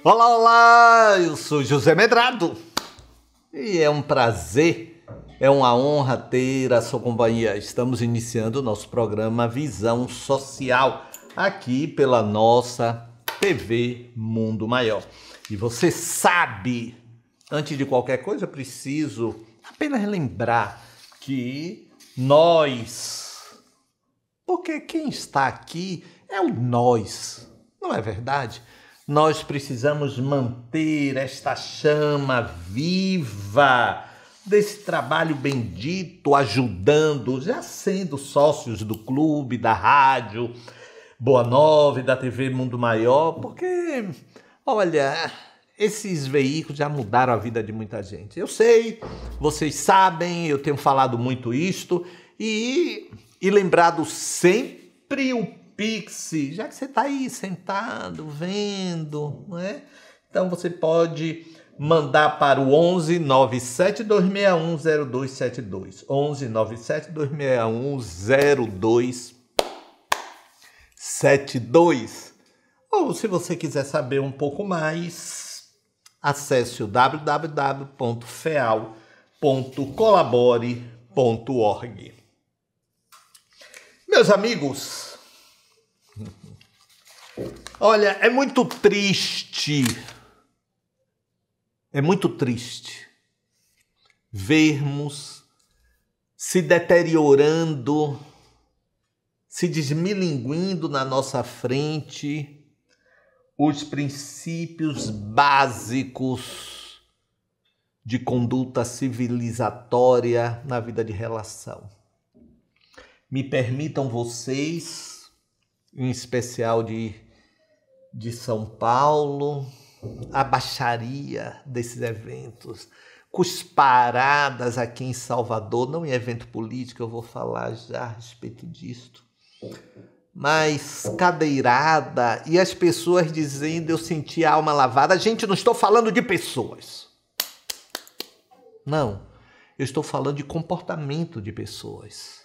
Olá, olá! Eu sou José Medrado e é um prazer, é uma honra ter a sua companhia. Estamos iniciando o nosso programa Visão Social aqui pela nossa TV Mundo Maior. E você sabe, antes de qualquer coisa, eu preciso apenas lembrar que porque quem está aqui é o nós, não é verdade? Nós precisamos manter esta chama viva desse trabalho bendito, ajudando, já sendo sócios do clube, da rádio Boa Nova, da TV Mundo Maior, porque, olha, esses veículos já mudaram a vida de muita gente. Eu sei, vocês sabem, eu tenho falado muito isto e lembrado sempre o Pix, já que você está aí sentado, vendo, não é? Então você pode mandar para o 11 97 261 0272. 11 97 261 0272. Ou se você quiser saber um pouco mais, acesse o www.feal.colabore.org. Meus amigos, olha, é muito triste vermos se deteriorando, se desmilinguindo na nossa frente os princípios básicos de conduta civilizatória na vida de relação. Me permitam vocês, em especial de São Paulo, a baixaria desses eventos, cusparadas aqui em Salvador, não em evento político, eu vou falar já a respeito disto, mas cadeirada, e as pessoas dizendo, eu senti a alma lavada. Gente, não estou falando de pessoas. Não, eu estou falando de comportamento de pessoas.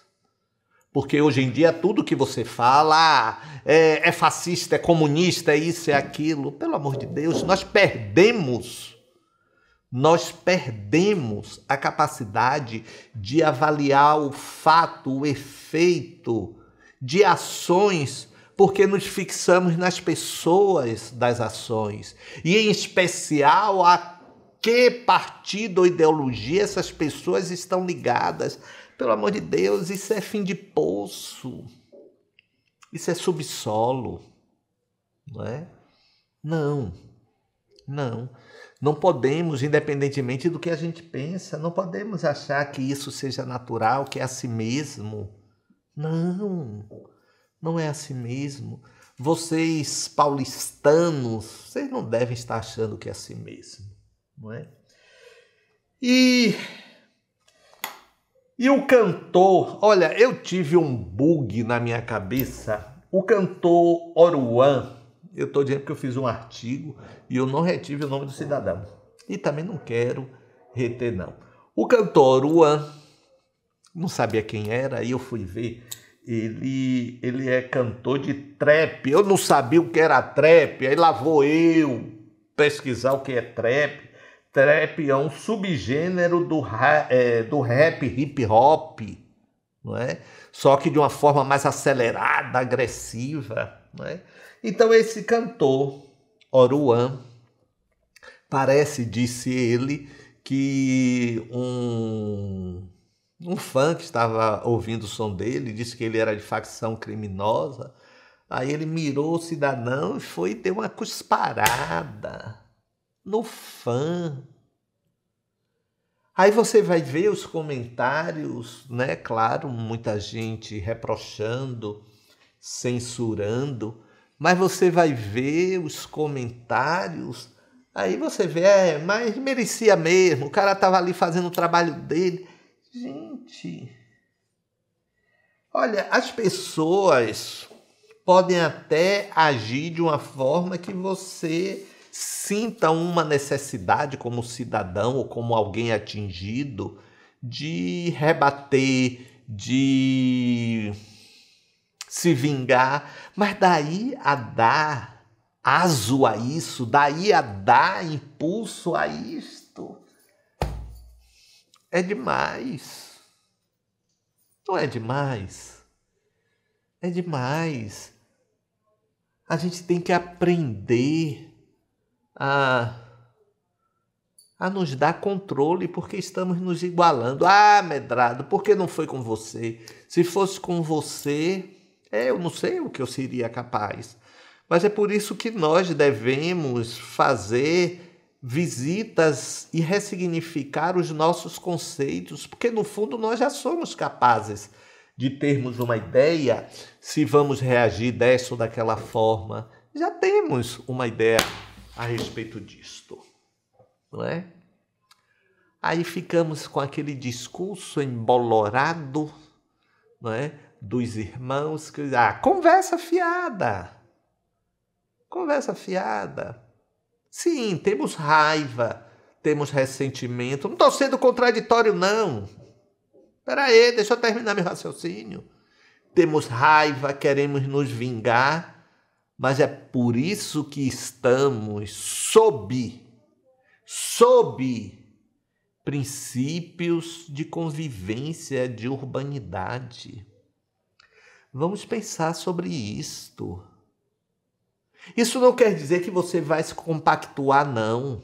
Porque hoje em dia tudo que você fala é fascista, é comunista, é isso, é aquilo. Pelo amor de Deus, nós perdemos a capacidade de avaliar o fato, o efeito de ações, porque nos fixamos nas pessoas das ações. E em especial a que partido ou ideologia essas pessoas estão ligadas. Pelo amor de Deus, isso é fim de poço. Isso é subsolo. Não é? Não podemos, independentemente do que a gente pensa, não podemos achar que isso seja natural, que é assim mesmo. Não é assim mesmo. Vocês, paulistanos, vocês não devem estar achando que é assim mesmo. Não é? E o cantor, olha, eu tive um bug na minha cabeça. O cantor Oruan, eu estou dizendo que eu fiz um artigo e eu não retive o nome do cidadão. E também não quero reter, não. O cantor Oruan, não sabia quem era, aí eu fui ver. Ele é cantor de trap. Eu não sabia o que era trap, aí lá vou eu pesquisar o que é trap. Trap é um subgênero do rap hip hop, não é? Só que de uma forma mais acelerada, agressiva, não é? Então esse cantor, Oruan, parece, disse ele, que um fã que estava ouvindo o som dele, disse que ele era de facção criminosa, aí ele mirou o cidadão e foi ter uma cusparada no fã. Aí você vai ver os comentários, né? Claro, muita gente reprochando, censurando, mas você vai ver os comentários, aí você vê, mas merecia mesmo, o cara estava ali fazendo o trabalho dele. Gente, olha, as pessoas podem até agir de uma forma que você sinta uma necessidade como cidadão ou como alguém atingido de rebater, de se vingar, mas daí a dar aso a isso, daí a dar impulso a isto. É demais. Não é demais? É demais. A gente tem que aprender a nos dar controle, porque estamos nos igualando. Ah, Medrado, por que não foi com você? Se fosse com você, eu não sei o que eu seria capaz. Mas é por isso que nós devemos fazer visitas e ressignificar os nossos conceitos, porque no fundo nós já somos capazes de termos uma ideia se vamos reagir dessa ou daquela forma. Já temos uma ideia a respeito disto, não é? Aí ficamos com aquele discurso embolorado, não é? Dos irmãos que conversa fiada. Conversa fiada. Sim, temos raiva, temos ressentimento. Não estou sendo contraditório, não. Espera aí, deixa eu terminar meu raciocínio. Temos raiva, queremos nos vingar, mas é por isso que estamos sob princípios de convivência, de urbanidade. Vamos pensar sobre isto. Isso não quer dizer que você vai se compactuar, não.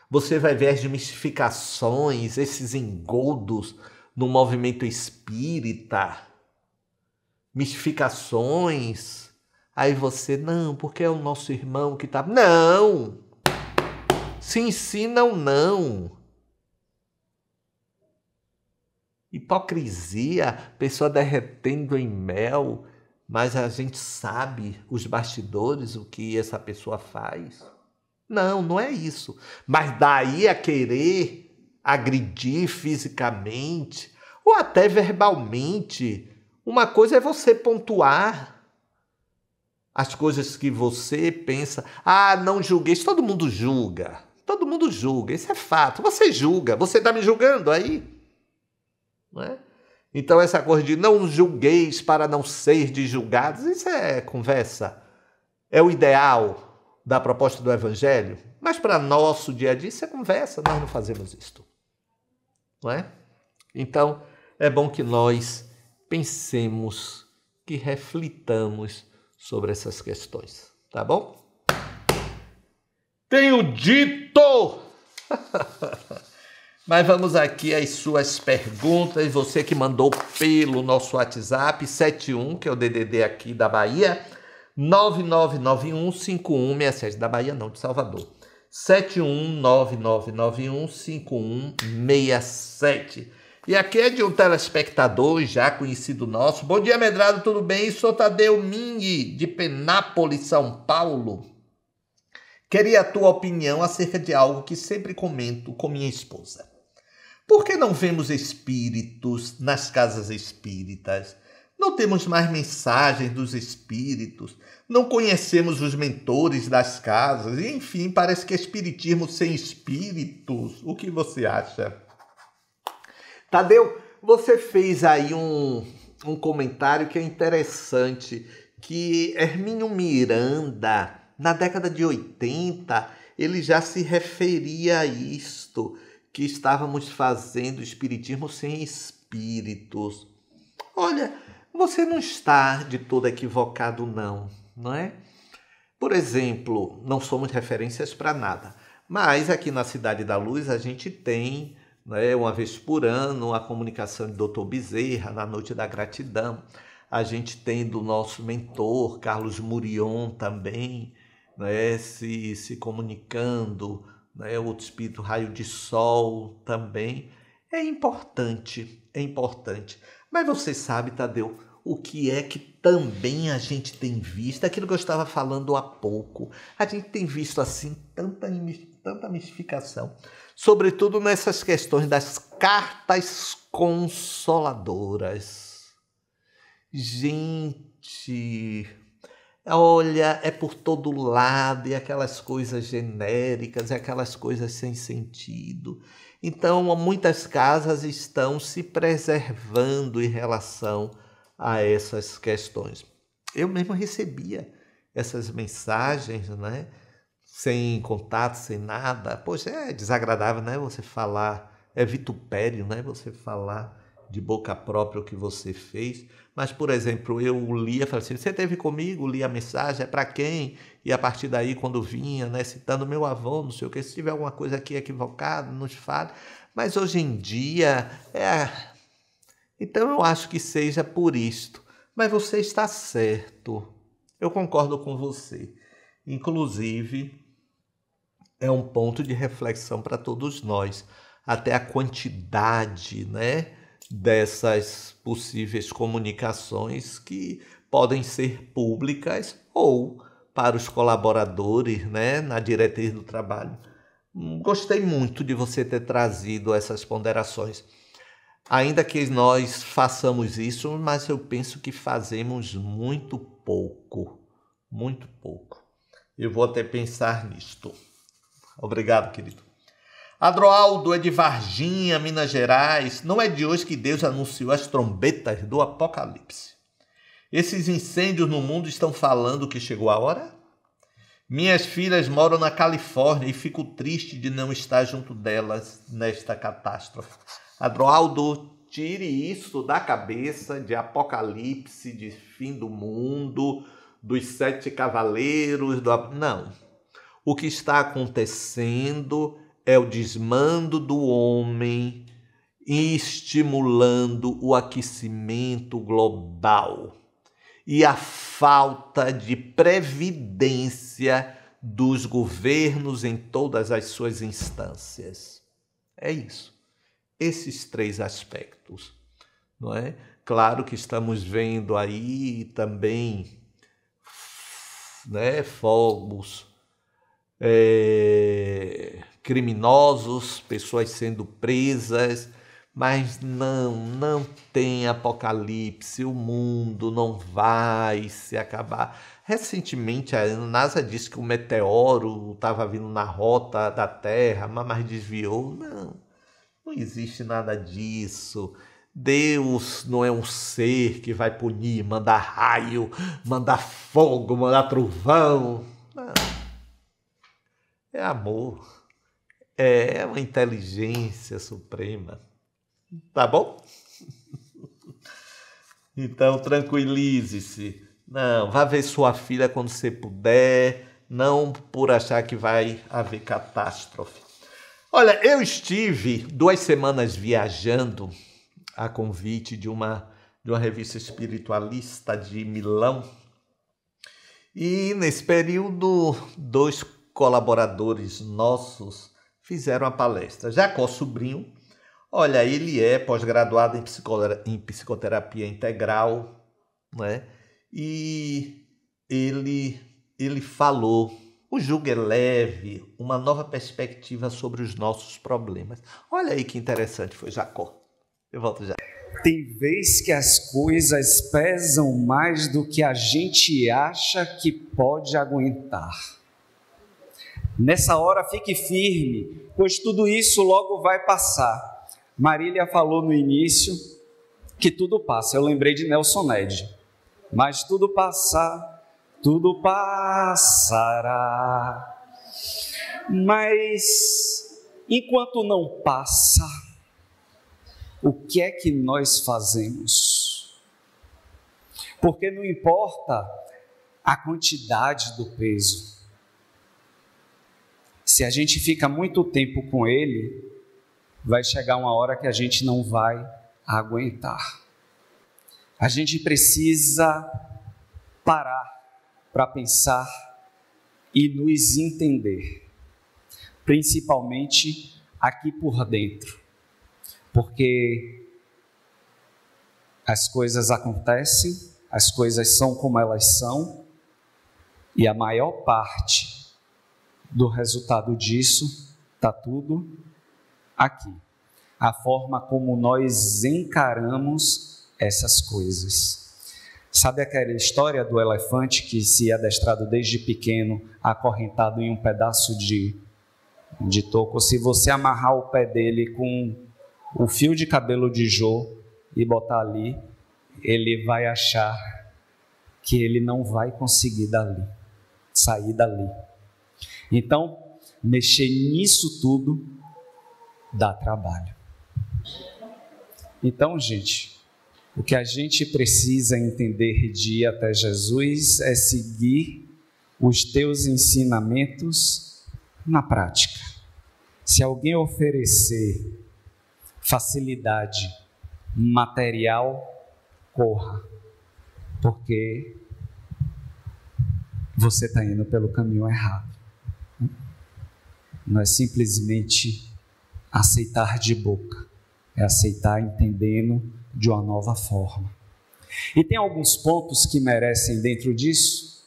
Você vai ver as mistificações, esses engodos no movimento espírita. Mistificações. Aí você, não, porque é o nosso irmão que está... Não! Se ensinam, não. Hipocrisia, pessoa derretendo em mel, mas a gente sabe os bastidores, o que essa pessoa faz. Não, não é isso. Mas daí a querer agredir fisicamente ou até verbalmente. Uma coisa é você pontuar as coisas que você pensa. Ah, não julguei. Isso todo mundo julga. Todo mundo julga. Isso é fato. Você julga. Você está me julgando aí? Não é? Então essa coisa de não julgueis para não ser de julgados, isso é conversa. É o ideal da proposta do Evangelho, mas para nosso dia a dia isso é conversa, nós não fazemos isto. Não é? Então é bom que nós pensemos, que reflitamos sobre essas questões, tá bom? Tenho dito! Mas vamos aqui às suas perguntas. Você que mandou pelo nosso WhatsApp 71, que é o DDD aqui da Bahia, 99915167, da Bahia não, de Salvador. 71999915167. E aqui é de um telespectador já conhecido nosso. Bom dia, Medrado, tudo bem? Sou Tadeu Mingue, de Penápolis, São Paulo. Queria a tua opinião acerca de algo que sempre comento com minha esposa. Por que não vemos espíritos nas casas espíritas? Não temos mais mensagens dos espíritos, não conhecemos os mentores das casas, e, enfim, parece que é espiritismo sem espíritos. O que você acha? Tadeu, você fez aí um comentário que é interessante, que Hermínio Miranda, na década de 80, ele já se referia a isto, que estávamos fazendo espiritismo sem espíritos. Olha, você não está de todo equivocado, não é? Por exemplo, não somos referências para nada, mas aqui na Cidade da Luz a gente tem, né, uma vez por ano, a comunicação de Dr. Bezerra, na Noite da Gratidão. A gente tem do nosso mentor, Carlos Murion, também, né, se comunicando, né, outro espírito, Raio de Sol, também. É importante. Mas você sabe, Tadeu, o que é que também a gente tem visto? Aquilo que eu estava falando há pouco. A gente tem visto, assim, tanta mistificação. Sobretudo nessas questões das cartas consoladoras. Gente, olha, é por todo lado, e aquelas coisas genéricas, e aquelas coisas sem sentido. Então, muitas casas estão se preservando em relação a essas questões. Eu mesmo recebia essas mensagens, né? Sem contato, sem nada. Poxa, é desagradável, né? Você falar, é vitupério, né? Você falar de boca própria o que você fez. Mas, por exemplo, eu lia, falei assim, você esteve comigo, li a mensagem, é para quem? E a partir daí, quando vinha, né, citando meu avô, não sei o que, se tiver alguma coisa aqui equivocada, nos fale. Mas hoje em dia, então eu acho que seja por isto. Mas você está certo. Eu concordo com você. Inclusive, é um ponto de reflexão para todos nós. Até a quantidade, né, dessas possíveis comunicações que podem ser públicas ou para os colaboradores, né, na diretriz do trabalho. Gostei muito de você ter trazido essas ponderações. Ainda que nós façamos isso, mas eu penso que fazemos muito pouco. Muito pouco. Eu vou até pensar nisto. Obrigado, querido. Adroaldo é de Varginha, Minas Gerais. Não é de hoje que Deus anunciou as trombetas do Apocalipse. Esses incêndios no mundo estão falando que chegou a hora? Minhas filhas moram na Califórnia e fico triste de não estar junto delas nesta catástrofe. Adroaldo, tire isso da cabeça de Apocalipse, de fim do mundo, dos 7 cavaleiros. Não. O que está acontecendo é o desmando do homem estimulando o aquecimento global e a falta de previdência dos governos em todas as suas instâncias. É isso. Esses 3 aspectos, não é? Claro que estamos vendo aí também, né, fogos, criminosos, pessoas sendo presas, mas não tem apocalipse, o mundo não vai se acabar. Recentemente a NASA disse que o meteoro estava vindo na rota da Terra, mas desviou. Não existe nada disso. Deus não é um ser que vai punir, mandar raio, mandar fogo, mandar trovão. Não. É amor. É uma inteligência suprema. Tá bom? Então, tranquilize-se. Não, vá ver sua filha quando você puder. Não por achar que vai haver catástrofe. Olha, eu estive 2 semanas viajando a convite de uma revista espiritualista de Milão. E nesse período, 2 colaboradores nossos fizeram a palestra. Jacó Sobrinho, olha, ele é pós-graduado em psicoterapia integral, né? E ele falou: o jugo é leve, uma nova perspectiva sobre os nossos problemas. Olha aí que interessante foi Jacó. Eu volto já. Tem vez que as coisas pesam mais do que a gente acha que pode aguentar. Nessa hora fique firme, pois tudo isso logo vai passar. Marília falou no início que tudo passa. Eu lembrei de Nelson Ned. Mas tudo passar, tudo passará. Mas enquanto não passa, o que é que nós fazemos? Porque não importa a quantidade do peso. Se a gente fica muito tempo com ele, vai chegar uma hora que a gente não vai aguentar. A gente precisa parar para pensar e nos entender, principalmente aqui por dentro, porque as coisas acontecem, as coisas são como elas são, e a maior parte do resultado disso está tudo aqui. A forma como nós encaramos essas coisas. Sabe aquela história do elefante que se adestrado desde pequeno, acorrentado em um pedaço de toco? Se você amarrar o pé dele com o fio de cabelo de Jô e botar ali, ele vai achar que ele não vai conseguir dali. sair dali. Então, mexer nisso tudo dá trabalho. Então, gente, o que a gente precisa entender de ir até Jesus é seguir os teus ensinamentos na prática. Se alguém oferecer facilidade material, corra, porque você está indo pelo caminho errado. Não é simplesmente aceitar de boca, é aceitar entendendo de uma nova forma. E tem alguns pontos que merecem dentro disso,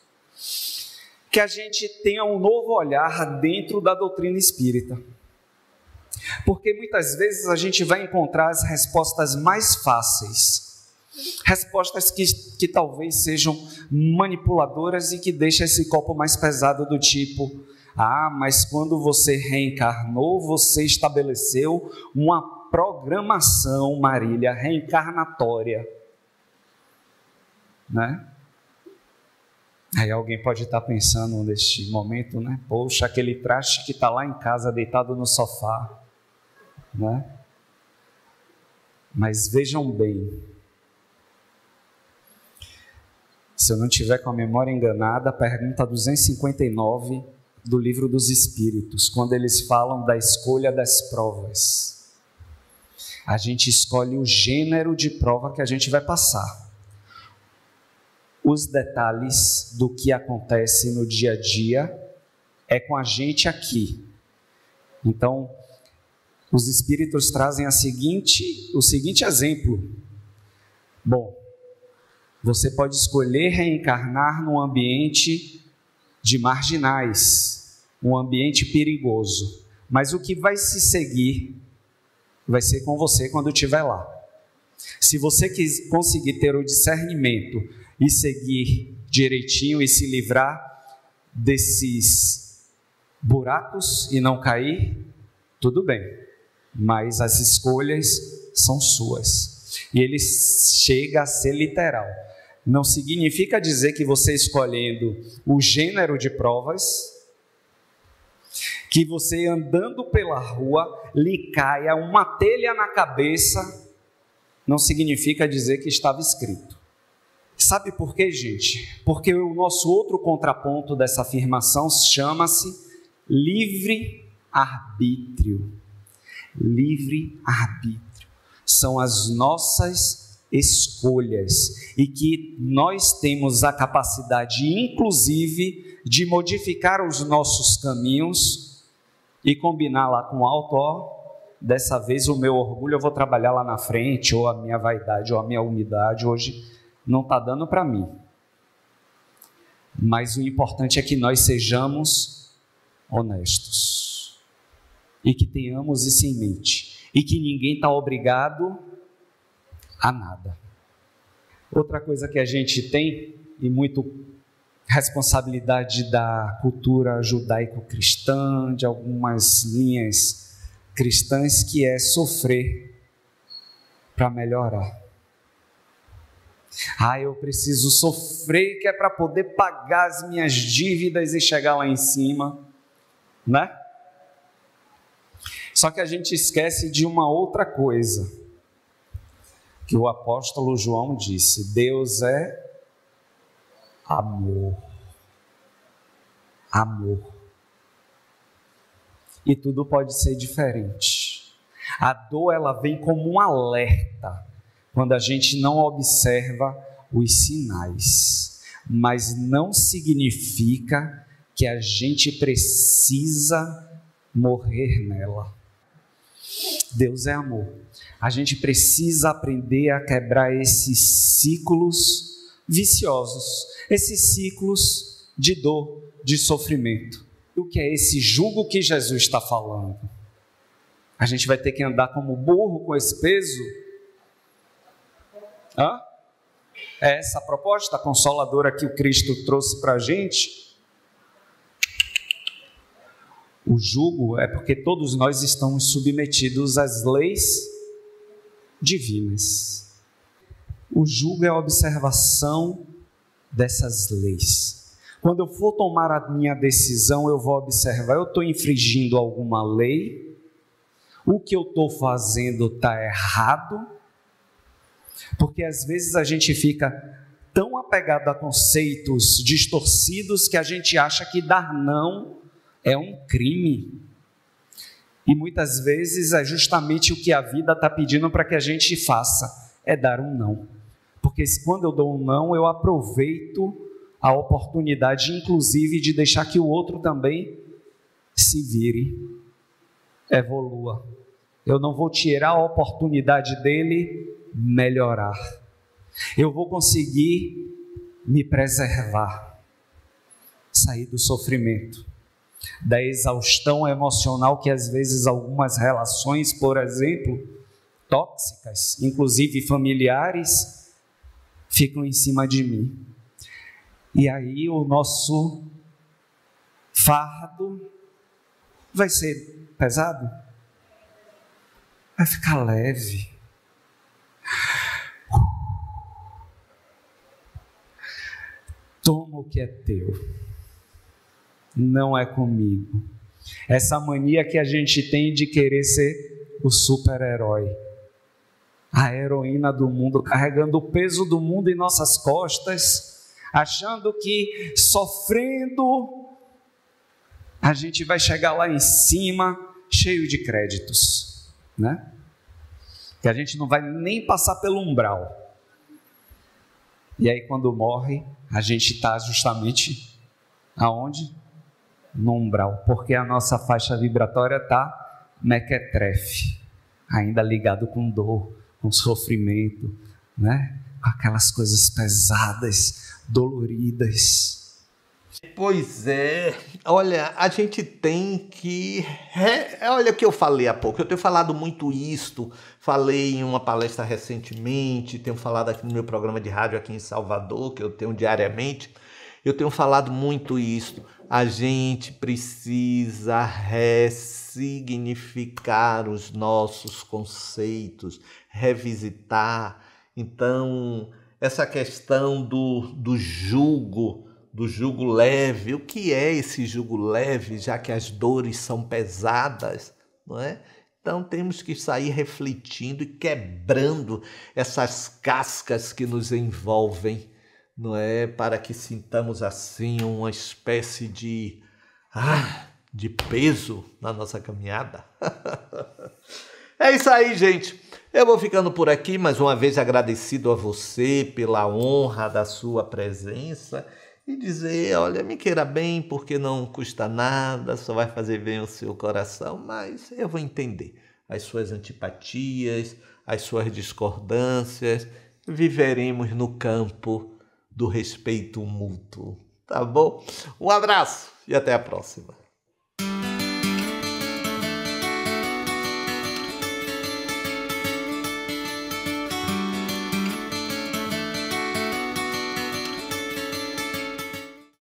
que a gente tenha um novo olhar dentro da doutrina espírita. Porque muitas vezes a gente vai encontrar as respostas mais fáceis, respostas que talvez sejam manipuladoras e que deixam esse copo mais pesado, do tipo: mas quando você reencarnou, você estabeleceu uma programação, Marília, reencarnatória, né? Aí alguém pode estar pensando neste momento, né? Poxa, aquele traste que está lá em casa deitado no sofá, né? Mas vejam bem, se eu não tiver com a memória enganada, a pergunta 259 do Livro dos Espíritos, quando eles falam da escolha das provas, a gente escolhe o gênero de prova que a gente vai passar. Os detalhes do que acontece no dia a dia é com a gente aqui. Então, os Espíritos trazem o seguinte exemplo. Bom, você pode escolher reencarnar num ambiente de marginais, um ambiente perigoso, mas o que vai se seguir vai ser com você quando estiver lá. Se você conseguir ter o discernimento e seguir direitinho e se livrar desses buracos e não cair, tudo bem, mas as escolhas são suas. E ele chega a ser literal. Não significa dizer que você escolhendo o gênero de provas, que você andando pela rua lhe caia uma telha na cabeça, não significa dizer que estava escrito. Sabe por quê, gente? Porque o nosso outro contraponto dessa afirmação chama-se livre-arbítrio. Livre-arbítrio. São as nossas escolhas e que nós temos a capacidade, inclusive, de modificar os nossos caminhos e combinar lá com o alto, dessa vez o meu orgulho eu vou trabalhar lá na frente, ou a minha vaidade, ou a minha humildade, hoje não está dando para mim. Mas o importante é que nós sejamos honestos e que tenhamos isso em mente e que ninguém está obrigado a nada. Outra coisa que a gente tem, e muito responsabilidade da cultura judaico-cristã, de algumas linhas cristãs, que é sofrer para melhorar. Eu preciso sofrer, que é para poder pagar as minhas dívidas e chegar lá em cima, né? Só que a gente esquece de uma outra coisa, que o apóstolo João disse: Deus é amor. Amor. E tudo pode ser diferente. A dor, ela vem como um alerta quando a gente não observa os sinais, mas não significa que a gente precisa morrer nela. Deus é amor. A gente precisa aprender a quebrar esses ciclos viciosos, esses ciclos de dor, de sofrimento. O que é esse jugo que Jesus está falando? A gente vai ter que andar como burro com esse peso? É essa a proposta consoladora que o Cristo trouxe para a gente? O jugo é porque todos nós estamos submetidos às leis divinas. O jugo é a observação dessas leis. Quando eu for tomar a minha decisão, eu vou observar, eu estou infringindo alguma lei? O que eu estou fazendo está errado? Porque às vezes a gente fica tão apegado a conceitos distorcidos que a gente acha que dar não é um crime. E muitas vezes é justamente o que a vida está pedindo para que a gente faça, é dar um não. Porque quando eu dou um não, eu aproveito a oportunidade, inclusive, de deixar que o outro também se vire, evolua. Eu não vou tirar a oportunidade dele melhorar. Eu vou conseguir me preservar, sair do sofrimento, da exaustão emocional que às vezes algumas relações, por exemplo, tóxicas, inclusive familiares, ficam em cima de mim. E aí o nosso fardo vai ser pesado? Vai ficar leve. Toma o que é teu. Não é comigo. Essa mania que a gente tem de querer ser o super-herói, a heroína do mundo, carregando o peso do mundo em nossas costas, achando que sofrendo a gente vai chegar lá em cima cheio de créditos, né? Que a gente não vai nem passar pelo umbral. E aí quando morre, a gente está justamente aonde? No umbral, porque a nossa faixa vibratória está mequetrefe, ainda ligado com dor, com sofrimento, né? Com aquelas coisas pesadas, doloridas. Pois é, olha, a gente tem que... Olha o que eu falei há pouco, eu tenho falado muito isto, falei em uma palestra recentemente, tenho falado aqui no meu programa de rádio aqui em Salvador, que eu tenho diariamente, eu tenho falado muito isto. A gente precisa ressignificar os nossos conceitos, revisitar. Então, essa questão do jugo leve, o que é esse jugo leve, já que as dores são pesadas, não é? Então temos que sair refletindo e quebrando essas cascas que nos envolvem, não é? Para que sintamos assim uma espécie de peso na nossa caminhada. É isso aí, gente. Eu vou ficando por aqui, mais uma vez agradecido a você pela honra da sua presença e dizer, olha, me queira bem, porque não custa nada, só vai fazer bem ao seu coração, mas eu vou entender as suas antipatias, as suas discordâncias, viveremos no campo do respeito mútuo, tá bom? Um abraço e até a próxima.